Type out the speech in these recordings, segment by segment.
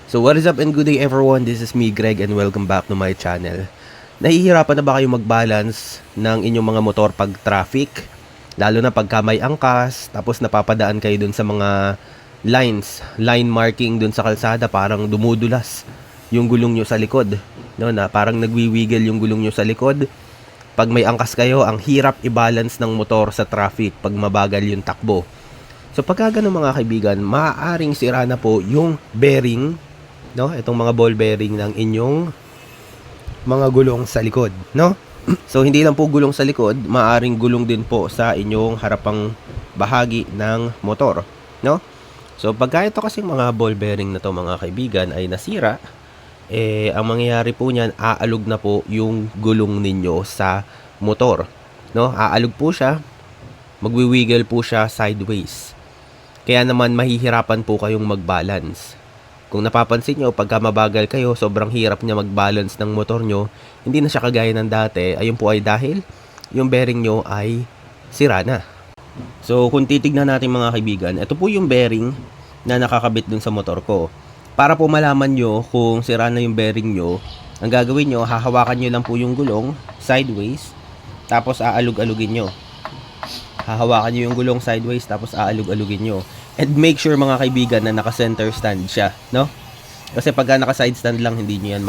So what is up and good day everyone, this is me Greg and welcome back to my channel. Nahihirapan na ba kayo mag-balance ng inyong mga motor pag traffic? Lalo na pagka may angkas, tapos napapadaan kayo dun sa mga line marking dun sa kalsada, parang dumudulas yung gulong nyo sa likod. No, na parang nagwiwiggle yung gulong nyo sa likod. Pag may angkas kayo, ang hirap i-balance ng motor sa traffic pag mabagal yung takbo. So pagka ganun mga kaibigan, maaaring sira na po yung bearing, no? Itong mga ball bearing ng inyong mga gulong sa likod, no? So hindi lang po gulong sa likod, maaaring gulong din po sa inyong harapang bahagi ng motor, no? So pagka ito kasing mga ball bearing na to mga kaibigan ay nasira, ang mangyayari po niyan, aalog na po yung gulong ninyo sa motor, no? Aalog po siya, magwiwiggle po siya sideways. Kaya naman mahihirapan po kayong mag-balance. Kung napapansin nyo, pagka mabagal kayo, sobrang hirap niya mag-balance ng motor nyo. Hindi na siya kagaya ng dati. Ayun po ay dahil yung bearing nyo ay sira na. So kung titignan natin mga kaibigan, ito po yung bearing na nakakabit dun sa motor ko. Para po malaman nyo kung sira na yung bearing nyo, ang gagawin nyo, hahawakan nyo lang po yung gulong sideways, tapos aalog-alugin nyo. Hahawakan nyo yung gulong sideways, tapos aalog-alugin nyo. And make sure mga kaibigan na naka-center stand siya, no? Kasi pagka naka-side stand lang, hindi nyo yan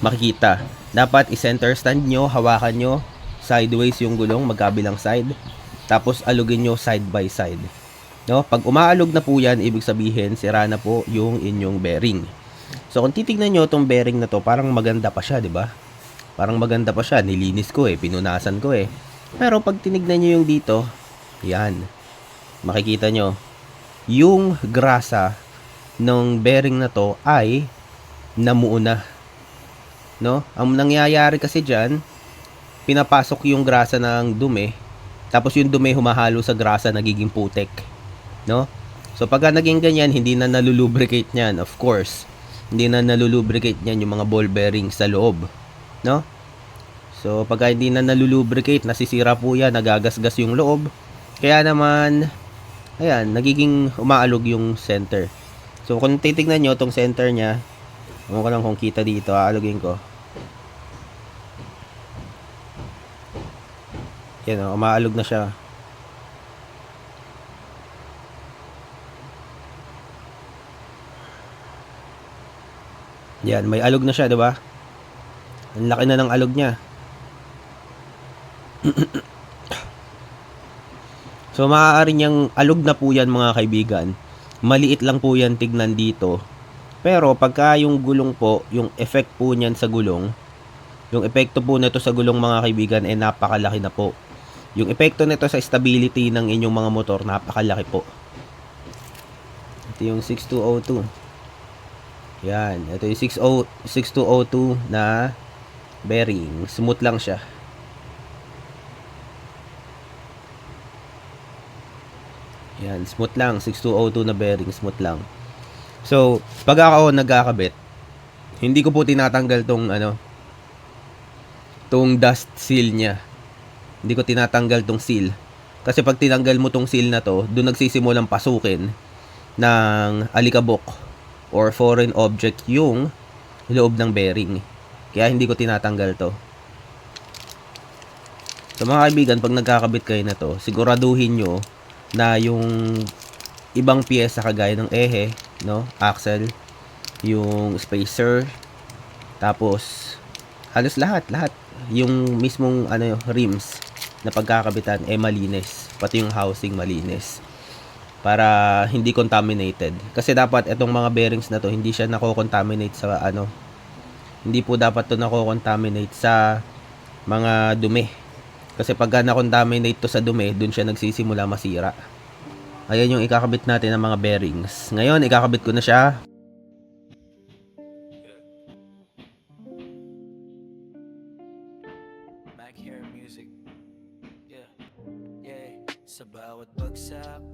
makikita. Dapat i-center stand nyo, hawakan nyo sideways yung gulong, magkabilang side. Tapos alugin nyo side by side. No? Pag umaalog na po yan, ibig sabihin, sira na po yung inyong bearing. So kung titignan nyo itong bearing na to, parang maganda pa siya, di ba? Parang maganda pa siya, nilinis ko pinunasan ko Pero pag tinignan nyo yung dito, yan, makikita nyo, yung grasa ng bearing na to ay namuo na. No? Ang nangyayari kasi dyan, pinapasok yung grasa ng dumi, tapos yung dumi humahalo sa grasa, nagiging putek. No? So pagka naging ganyan, hindi na nalulubricate niyan, of course. Hindi na nalulubricate niyan yung mga ball bearing sa loob. No? So, pagka hindi na nalulubricate, nasisira po yan, nagagasgas yung loob. Kaya naman, ayan, nagiging umaalog yung center. So, kung titignan nyo, itong center nya, ewan ko lang kung kita dito, aalugin ko. Yan umaalog na siya. Yan, may alog na siya, diba? Ang laki na ng alog nya. So maaari niyang alog na po yan mga kaibigan. Maliit lang po yan tignan dito. Pero pagka yung gulong po, yung effect po niyan sa gulong, yung epekto po nito sa gulong mga kaibigan ay napakalaki na po. Yung epekto nito sa stability ng inyong mga motor, napakalaki po. Ito yung 6202. Yan, ito yung 6202 na bearing. Smooth lang siya. Yan, smooth lang. 6202 na bearing, smooth lang. So, pag ako nagkakabit, hindi ko po tinatanggal tong dust seal niya. Hindi ko tinatanggal tong seal. Kasi pag tinanggal mo tong seal na to, doon nagsisimulang pasukin ng alikabok or foreign object yung loob ng bearing. Kaya hindi ko tinatanggal to. So mga kaibigan, pag nagkakabit kayo na to, siguraduhin nyo na yung ibang piyesa kagaya ng ehe, no, axle, yung spacer, tapos halos lahat, yung mismong rims na pagkakabitan malinis, pati yung housing malinis para hindi contaminated. Kasi dapat itong mga bearings na to hindi siya nako-contaminate sa hindi po dapat to nako-contaminate sa mga dumi. Kasi pagka na-contaminate to sa dumi, dun siya nagsisimula masira. Ayan yung ikakabit natin ng mga bearings. Ngayon, ikakabit ko na siya. Sa bawat bagsak,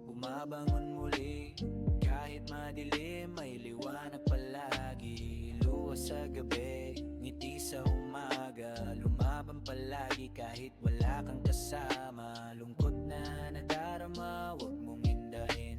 bumabangon muli. Kahit madilim, may liwanag palagi. Luwas sa gabi, ngiti sa umaga. Lumaban palagi kahit wala kang kasama. Lungkot na nadarama, wag mong hindahin.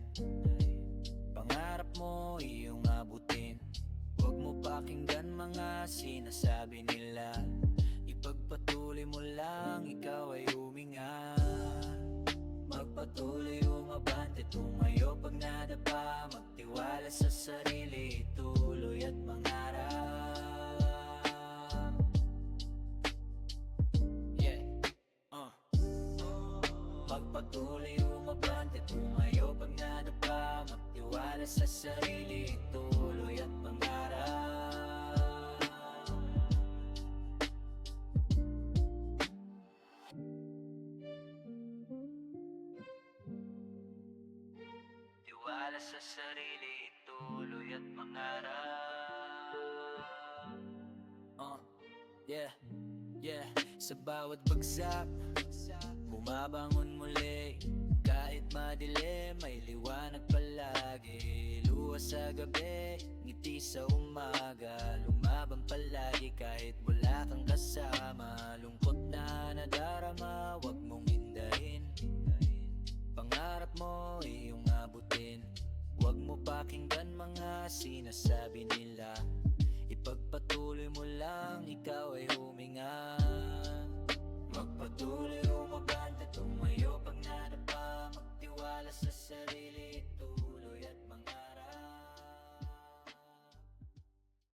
umabante, tumayo pag nadapa. Magtiwala sa sarili, tuloy at pangarap. Tiwala sa sarili, tuloy at mangarap. Yeah, yeah. Sa bawat bagsak, bumabangon muli. Kahit madilim, may liwanag palagi. Luwas sa gabi, ngiti sa umaga. Lumaban palagi kahit wala kang kasama. Lungkot na nadarama, wag mong hindahin. Pangarap mo, iyong abutin. Huwag mo pakinggan mga sinasabi nila. Ipagpatuloy mo lang, ikaw ay huminga. Magpatuloy